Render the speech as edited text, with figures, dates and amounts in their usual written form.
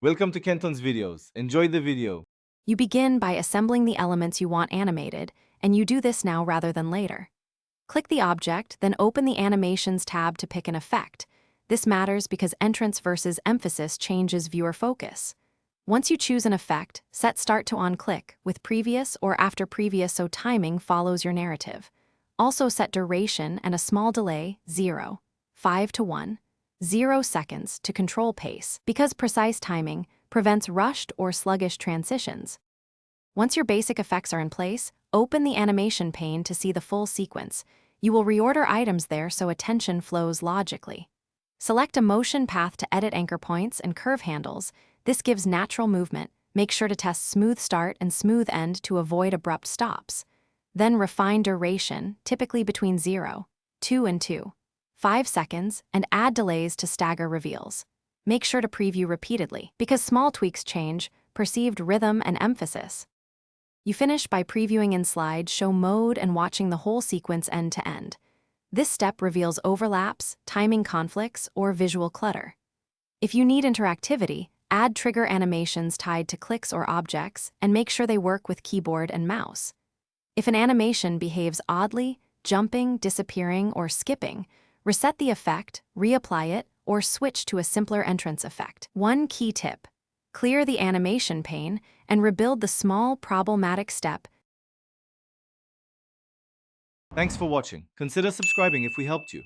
Welcome to Kenton's videos. Enjoy the video. You begin by assembling the elements you want animated, and you do this now rather than later. Click the object, then open the Animations tab to pick an effect. This matters because entrance versus emphasis changes viewer focus. Once you choose an effect, set Start to On-Click with previous or after previous so timing follows your narrative. Also set duration and a small delay, 0, 5 to 1, 0 seconds to control pace, because precise timing prevents rushed or sluggish transitions. Once your basic effects are in place, open the animation pane to see the full sequence. You will reorder items there so attention flows logically. Select a motion path to edit anchor points and curve handles. This gives natural movement. Make sure to test smooth start and smooth end to avoid abrupt stops. Then refine duration, typically between 0, 2 and 2, 5 seconds, and add delays to stagger reveals. Make sure to preview repeatedly, because small tweaks change perceived rhythm and emphasis. You finish by previewing in slide, show mode, and watching the whole sequence end to end. This step reveals overlaps, timing conflicts, or visual clutter. If you need interactivity, add trigger animations tied to clicks or objects, and make sure they work with keyboard and mouse. If an animation behaves oddly, jumping, disappearing, or skipping, reset the effect, reapply it, or switch to a simpler entrance effect. One key tip: clear the animation pane and rebuild the small problematic step. Thanks for watching. Consider subscribing if we helped you.